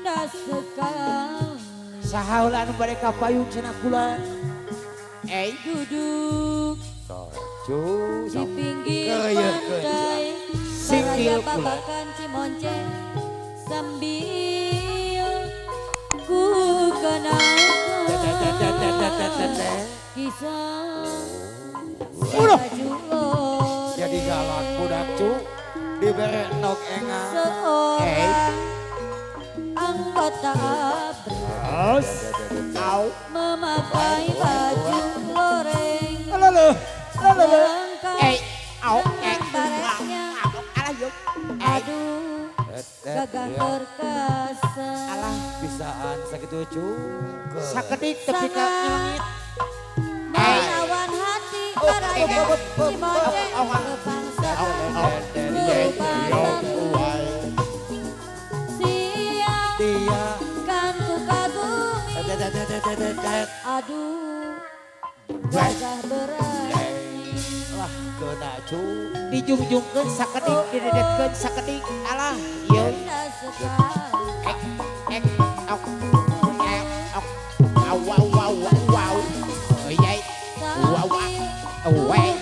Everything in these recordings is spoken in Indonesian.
indah sekali. Saha ulah anu mereka payung cenah kula. Duduk Soju di pinggir Keuyeuh, pantai, Singgil Saraya kula. babakan Cimonce sambil ku kenalkan kisah si Udah. baju lore. Jadi galak budak cu dibere nok engang. Seorang anggota ABRI Au. memakai baju loreng Lalu. lengkap Au. dengan baretnya. Aduh, gagah perkasa. Alah bisaan sakitu cu. Sakedik tepi ka langit. Menawan hati Saraya Cimonceng kebangsaan siang Dia. kan ku kagumi. Aduh, gagah berani. Lah kena cu. Dijungjungkeun sakedik didedetkeun sakedik. Alah ieu. Indah sekali. Wow.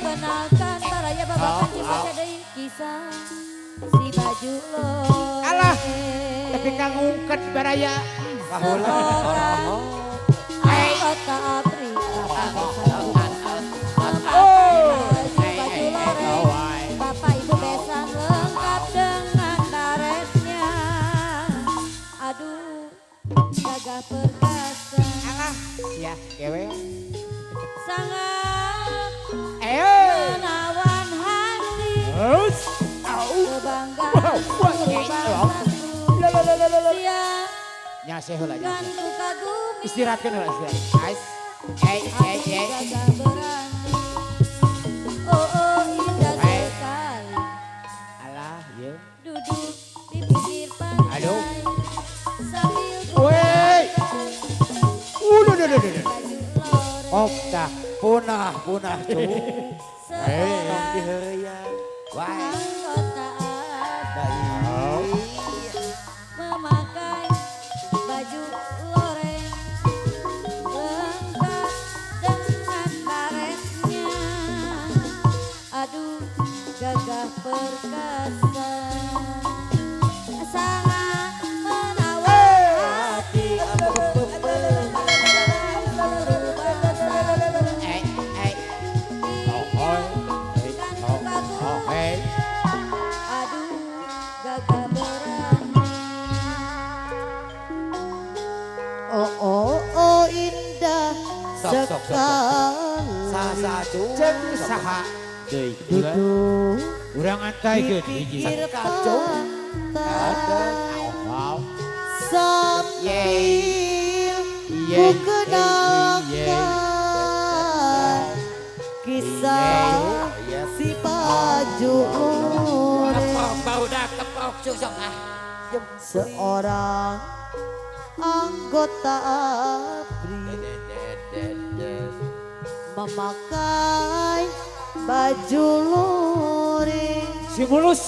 Kenalkan Saraya babakan Cimonce deui kisah si baju lore. Alah, tapi kang ngungket baraya. Seorang anggota ABRI baju lore. Bapak ibu besan lengkap dengan baretnya. Aduh, gagah perkasa. Alah, ya, kewe. Sangat Ayo. menawan hati. Kebanggaan siang Nyaseh heula kan nyaseh. ku kagumi. Istirahatkeun heula istirahat. Gagah berani. Oh, indah sekali. Alah, ye. Duduk di pinggir pantai. Aduh. Sambil ku Woi. Udah. baju lore. Okta, punah cu. Seorang diheureuyang. Wah. anggota ABRI memakai baju loreng lengkap dengan baretnya. Aduh, gagah perkasa sangat menawan hati. Aduh, gagah berani. Oh indah Sok. sekali. Saha cu. Jeung saha deui. Duduk Urang antaikeun hiji pinggir sakacung. pantai Wow. sambil Iye, ku kenalkan kisah si baju loreng. Barudak kepok susok Seorang anggota ABRI memakai baju luring Simulus.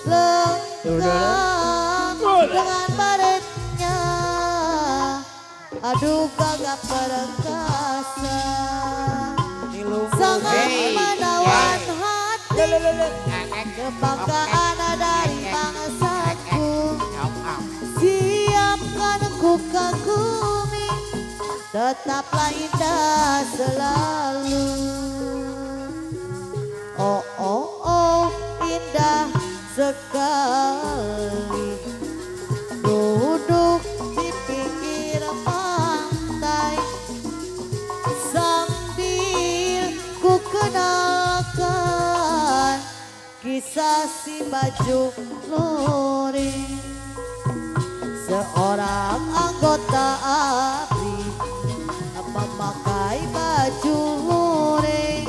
lengkap dengan baretnya. Aduh, gagah perkasa sangat menawan hati. Kebanggaan dari bangsaku siapkan ku kagumi, tetaplah indah selalu. Oh, indah sekali. Duduk di pinggir pantai sambil ku kenalkan kisah si baju luring. Seorang anggota ABRI memakai baju luring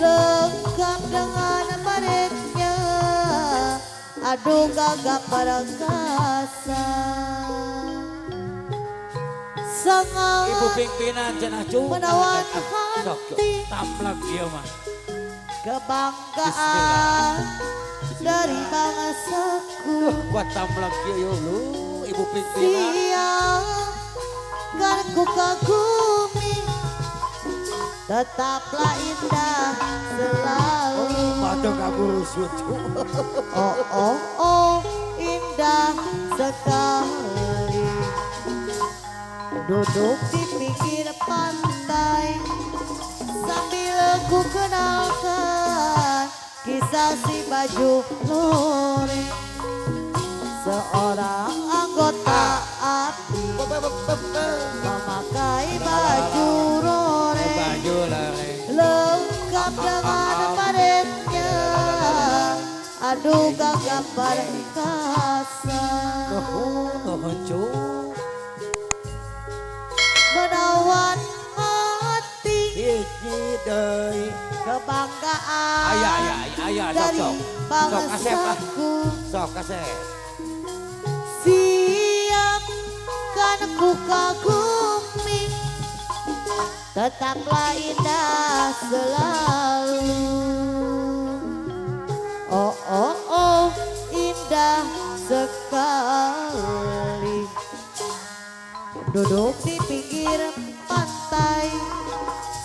lengkap dengan baretnya. Aduh, gagah perkasa sangat Ibu pimpinan cenah cu. menawan Sok, hati. taplak ieu mah. Kebanggaan dari bangsaku Buat taplak ieu lu. ibu pimpinan. Siang kan ku kagumi, tetaplah indah selalu. Mata kaguru sucu. Oh oh oh, indah sekali. Duduk di pinggir pantai sambil ku kenalkan kisah si baju luring. Seorang anggota ABRI memakai baju luring Baju loreng. lengkap dengan baretnya. Aduh gagap perkasa, Nuhun cu. menawan hati Hiji deui. kebanggaan Aya dari sok. Sok asep lah. bangsaku. Sok asep. Siap kan ku kagumi, tetaplah indah selalu. Oh oh oh, indah sekali. Duduk di pinggir pantai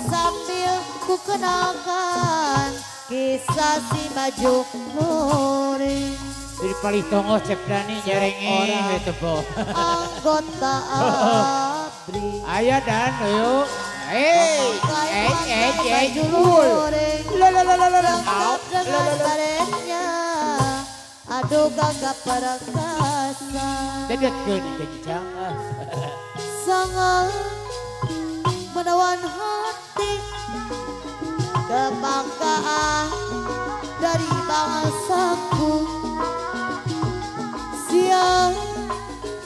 sambil ku kenalkan kisah si baju luring. Di palitongo cep Dani jarengi itu po. Anggota ABRI Aya dan yuk. Hey, baju luring lengkap dengan Au. baretnya. Aduh gagap perkasa, Dedet ke di kencang. sangat menawan hati kebanggaan dari bangsaku. Siang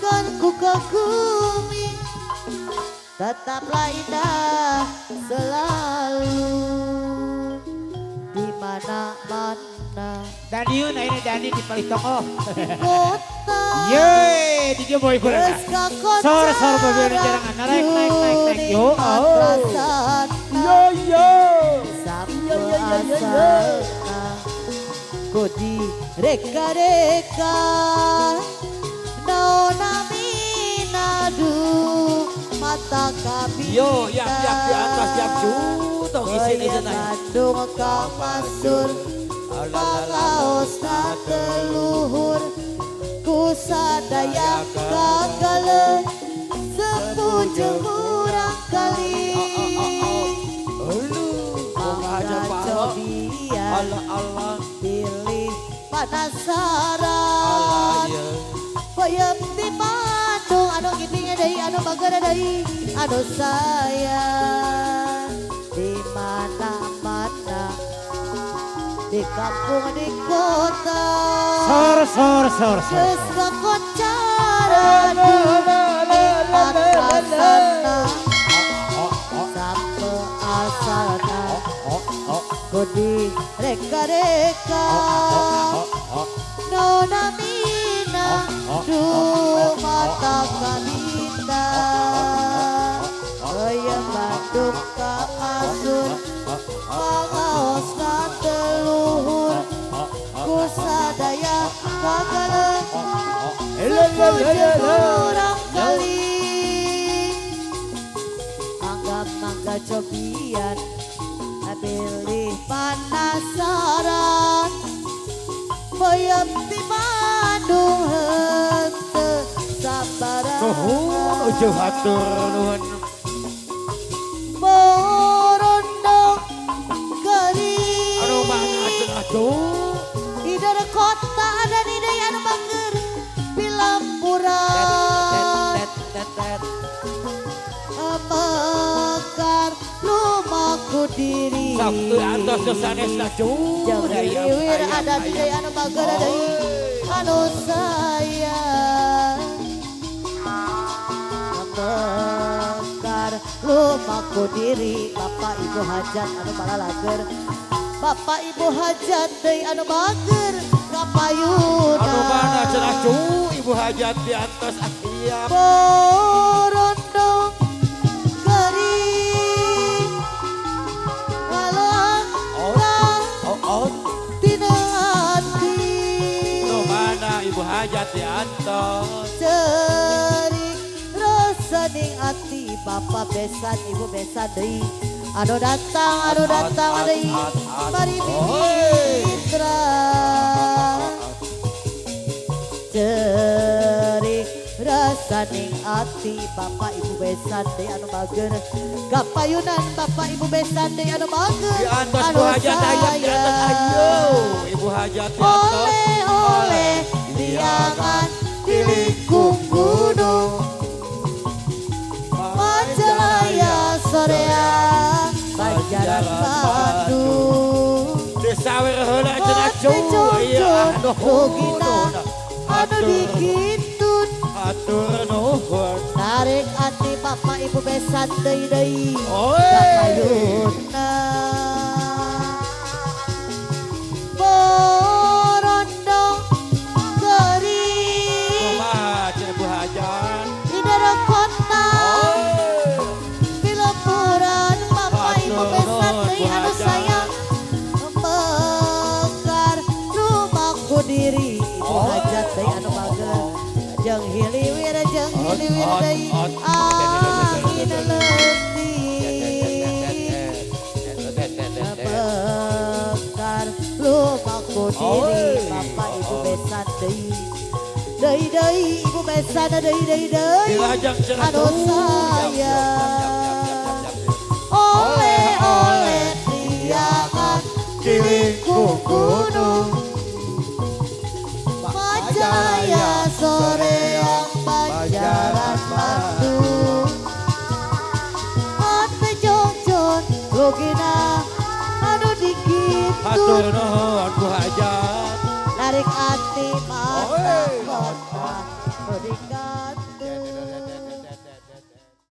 kan ku kagumi, tetaplah indah selalu di mana-mana Daniun ini Dani di palitongo. kota. Yeay, di dia boy kurang. Geus kakocara Sor babian jarangan naik. Yo. Yo yo. sampai asalna kodi reka-reka nona minadu mata kabita. Yo, yap di atas yap cu. Tong isi Boya Bandung kamasur pagaosna teluhur ku sadaya kagale sepujung urang kali. Mangga cobian Allah. pilih penasaran. Peuyeum di Bandung anu gipingnya deui anu bagara deui anu sayang di mana-mana di kampung di kota. Sor. Geus kakocara nikmat rasana sampai asalna kodi reka-reka nona mina du mata kabita. Peuyeum Bandung kamasur pangaosna teluhur ku sadaya kagale sepujung urang kali. Mangga cobian pilih penasaran. Peuyeum di Bandung henteu sabarangan. Ujung hatur nuhun. Borondong geuning Anu mana cenah cu. di daerah kota ada di daya anu mangger Pilampura mekar lumaku diri. Sabtu atas dosanesna cu. Jauh liwir ada di daya anu mangger ada di anu sayang mekar lumaku diri. Bapak ibu hajat anu malalager, bapak ibu hajat deui anu mager kapayuna. Anu mana cenah cu. Ibu hajat di atas iya. Borondong geuning ngalangkah Oh. tina hati. Nu mana Ibu Hajat diantos. Cerik rasa ning ati Bapak besan Ibu besan deui anu datang deui mari mitra cerik rasa ning ati Bapak Ibu besan deui anu bager gapayunan Bapak Ibu besan deui anu bager Diantos Ibu Hajat hayang diantos ayo Ibu Hajat diantos. oleh liangan di lingkung gunung Majalaya soreang Banjaran Bandung Desa heula cenah cu iya Rugina anu dikitun atur nuhun. Narik ati Bapak Ibu besan deui Oi. Kapayuna Borondong gering Kumaha cenah Ibu Hajat. di daerah kota Pilepuran Bapak Ibu besan deui anu sayang mekar rumahku diri Ibu Hajat deui anu mager jeung hiliwir deui angin leutik mekar rumahku diri Bapak Ibu besan deui Ibu besan deui Dilajang cenah anu sayang oleh tiangan di lingkung gunung Majalaya soreang Banjaran Bandung Ate jongjon Rugina anu dikitun atur nuhun Bu Hajat. narik ati mata kota Rudika